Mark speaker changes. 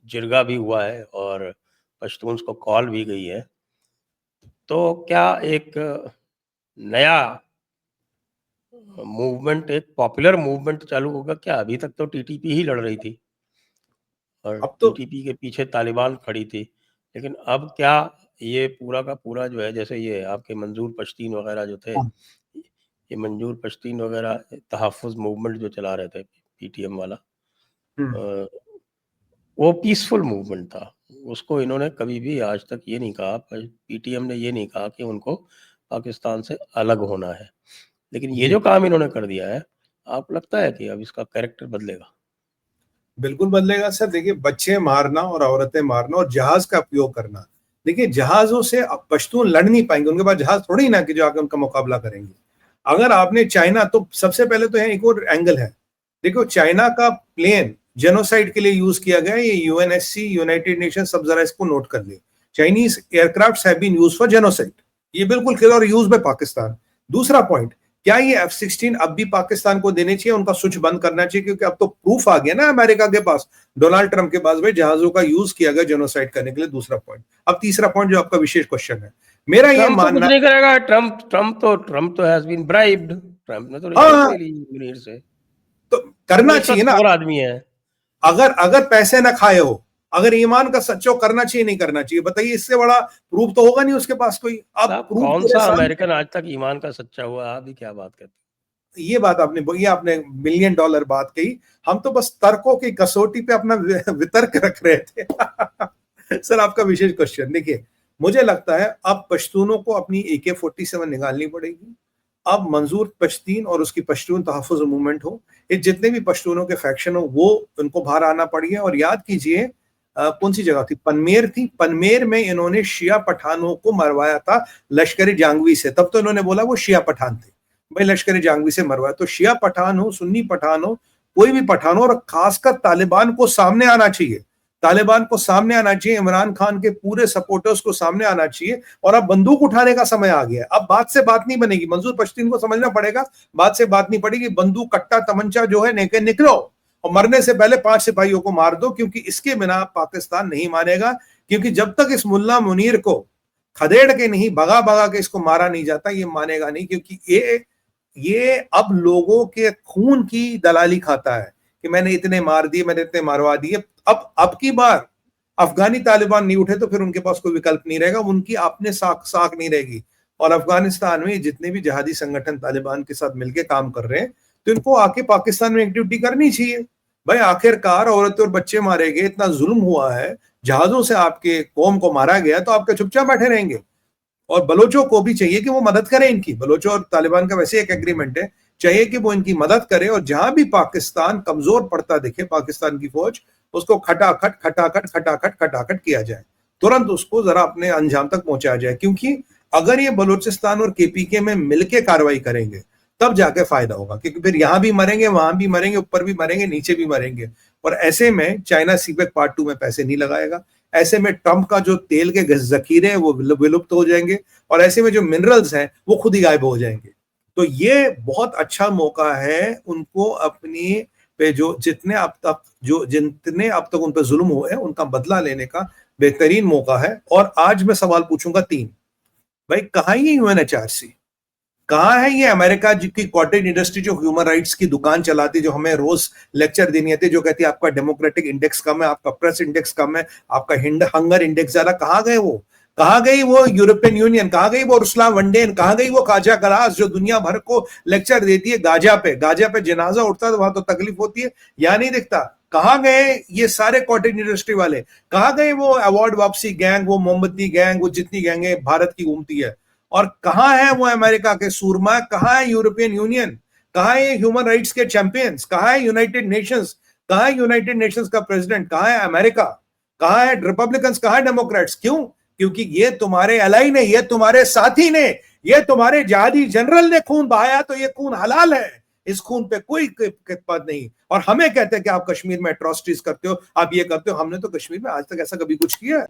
Speaker 1: जिरगा भी हुआ है और पश्तून्स को कॉल भी गई है। तो क्या एक नया मूवमेंट, एक पॉपुलर मूवमेंट चालू होगा क्या? अभी तक तो टीटीपी ही लड़ रही थी और
Speaker 2: अब तो
Speaker 1: टीटीपी के पीछे तालिबान खड़ी थी। लेकिन अब क्या ये पूरा का पूरा जो है, जैसे ये आपके मंजूर पश्तीन वगैरह जो थे, ये मंजूर पश्तीन वगैरह तहफ़्फ़ुज़ मूवमेंट जो चला रहे थे पीटीएम वाला, वो पीसफुल मूवमेंट था। उसको इन्होंने कभी भी आज तक ये नहीं कहा, पीटीएम ने ये नहीं कहा कि उनको पाकिस्तान से अलग होना है। लेकिन ये जो काम इन्होंने कर दिया है, आपको लगता है कि अब इसका कैरेक्टर बदलेगा?
Speaker 2: बिल्कुल बदलेगा सर। देखिए, बच्चे मारना और औरतें मारना और जहाज का उपयोग करना, देखिए जहाजों से अब पश्तून लड़ नहीं पाएंगे, उनके पास जहाज थोड़ी ना कि जो आके उनका मुकाबला करेंगे। अगर आपने चाइना, तो सबसे पहले तो यहाँ एक और एंगल है। देखो, चाइना का प्लेन जेनोसाइड के लिए यूज किया गया, ये यूएनएससी, यूनाइटेड नेशन, सब जरा इसको नोट कर ले। Chinese aircraft have been used for genocide, ये बिल्कुल क्लियर, और यूज में पाकिस्तान। दूसरा पॉइंट, क्या ये F-16 अब भी पाकिस्तान को देने चाहिए, उनका स्विच बंद करना चाहिए? क्योंकि अब तो प्रूफ आ गया ना अमेरिका के पास, डोनाल्ड ट्रंप के पास, भाई जहाजों का यूज किया गया जेनोसाइड करने के लिए। दूसरा पॉइंट। अब तीसरा पॉइंट जो आपका विशेष क्वेश्चन है, मेरा ये
Speaker 1: ट्रम्प तो कुछ
Speaker 2: मानना,
Speaker 1: नहीं करेगा। ट्रम्प तो हैज बीन ब्राइब्ड। ट्रम्प ने तो रिश्वत
Speaker 2: हाँ,
Speaker 1: ले ली यूनिट से।
Speaker 2: तो
Speaker 1: वो
Speaker 2: करना चाहिए ना।
Speaker 1: रिश्वतखोर आदमी है।
Speaker 2: अगर अगर पैसे ना खाए हो, अगर ईमान का सच्चा हो, करना चाहिए नहीं करना चाहिए? बताइए, इससे बड़ा प्रूफ तो होगा नहीं उसके पास कोई। अब
Speaker 1: साहब,
Speaker 2: प्रूफ
Speaker 1: कौन
Speaker 2: तेरे
Speaker 1: सा
Speaker 2: सामने।
Speaker 1: अमेरिकन आज तक ईमान का सच्चा हुआ? आप भी क्या बात करते
Speaker 2: ये बात आपने बोली, आपने मिलियन डॉलर बात कही। हम तो बस तर्कों की कसौटी पे अपना वितर्क रख रहे थे। सर, आपका विशेष क्वेश्चन देखिए, मुझे लगता है अब पश्तूनों को अपनी AK-47 निकालनी पड़ेगी। अब मंजूर पश्तीन और उसकी पश्तून तहफ़्फ़ुज़ मूवमेंट हो, ये जितने भी पश्तूनों के फैक्शन हो, वो उनको बाहर आना पड़ेगा। और याद कीजिए, कौन सी जगह थी, पनमेर थी, पनमेर में इन्होंने शिया पठानों को मरवाया था लश्कर जांगवी से। तब तो इन्होंने बोला वो शिया पठान थे, भाई लश्कर जांगवी से मरवाया। तो शिया पठान हो, सुन्नी पठान हो, कोई भी पठान हो, और खासकर तालिबान को सामने आना चाहिए। तालिबान को सामने आना चाहिए, इमरान खान के पूरे सपोर्टर्स को सामने आना चाहिए। और अब बंदूक उठाने का समय आ गया है। अब बात से बात नहीं बनेगी, मंजूर पश्तीन को समझना पड़ेगा, बात से बात नहीं पड़ेगी। बंदूक, कट्टा, तमंचा जो है लेके निकलो और मरने से पहले 5 सिपाहियों को मार दो, क्योंकि इसके बिना पाकिस्तान नहीं मानेगा। क्योंकि जब तक इस मुल्ला मुनीर को खदेड़ के नहीं, भगा भगा के इसको मारा नहीं जाता, ये मानेगा नहीं। क्योंकि ये अब लोगों के खून की दलाली खाता है कि मैंने इतने मार दिए, मैंने इतने मारवा दिए। अब की बार अफगानी तालिबान नहीं उठे तो फिर उनके पास कोई विकल्प नहीं रहेगा, उनकी अपने साख नहीं रहेगी। और अफगानिस्तान में जितने भी जिहादी संगठन तालिबान के साथ मिलकर काम कर रहे हैं, तो इनको आके पाकिस्तान में एक्टिविटी करनी चाहिए। भाई आखिरकार औरतें और बच्चे मारे गए, इतना जुल्म हुआ है, जहाजों से आपके कौम को मारा गया, तो आपके चुपचाप बैठे रहेंगे? और बलोचों को भी चाहिए कि वो मदद करें इनकी। बलोचों और तालिबान का वैसे एक एग्रीमेंट है, चाहिए कि वो इनकी मदद करे। और जहां भी पाकिस्तान कमजोर पड़ता दिखे, पाकिस्तान की फौज, उसको खटाखट खटाखट खटाखट खटाखट किया जाए, तुरंत उसको जरा अपने अंजाम तक पहुंचाया जाए। क्योंकि अगर ये बलूचिस्तान और KPK में मिलकर कार्रवाई करेंगे, तब जाके फायदा होगा। क्योंकि फिर यहां भी मरेंगे, वहां भी मरेंगे, ऊपर भी मरेंगे, नीचे भी मरेंगे। और ऐसे में चाइना सीपेक पार्ट 2 में पैसे नहीं लगाएगा। ऐसे में ट्रंप का जो तेल के जखीरे हैं वो विलुप्त हो जाएंगे, और ऐसे में जो मिनरल्स हैं वो खुद ही गायब हो जाएंगे। तो ये बहुत अच्छा मौका है उनको अपनी पे जितने अब तक उन पे जुल्म हुए हैं, उनका बदला लेने का बेहतरीन मौका है। और आज मैं सवाल पूछूंगा 3, भाई कहाँ ये UNHRC, कहाँ है ये अमेरिका की कॉटेज इंडस्ट्री जो ह्यूमन राइट्स की दुकान चलाती, जो हमें रोज लेक्चर देनी आती, जो कहती है आपका डेमोक्रेटिक इंडेक्स कम है, आपका प्रेस इंडेक्स कम है, आपका हंगर इंडेक्स ज्यादा। कहाँ गए वो? कहाँ गई वो यूरोपियन यूनियन? कहाँ गई वो उर्सुला वनडेन? कहाँ गई वो काजा कलास जो दुनिया भर को लेक्चर देती है गाजा पे जनाजा उठता है तो वहां तो तकलीफ होती है, यहाँ नहीं दिखता। कहाँ गए ये सारे कॉटेज इंडस्ट्री वाले? कहाँ गए वो अवार्ड वापसी गैंग, वो मोमबत्ती गैंग, वो जितनी गैंगे भारत की घूमती है? और कहां है वो अमेरिका के सूरमा? कहां है यूरोपियन यूनियन? कहां है ह्यूमन राइट्स के चैंपियंस? कहां है यूनाइटेड नेशंस? कहां है यूनाइटेड नेशंस का प्रेसिडेंट? कहां है अमेरिका? कहां है रिपब्लिकन्स? कहां है डेमोक्रेट्स? क्यों? क्योंकि ये तुम्हारे एलाई ने, ये तुम्हारे साथी ने, ये तुम्हारे जिहादी जनरल ने खून बहाया, तो ये खून हलाल है। इस खून पे कोई पद नहीं। और हमें कहते हैं कि आप कश्मीर में एट्रोसिटीज करते हो, आप ये करते हो। हमने तो कश्मीर में आज तक ऐसा कभी कुछ किया है?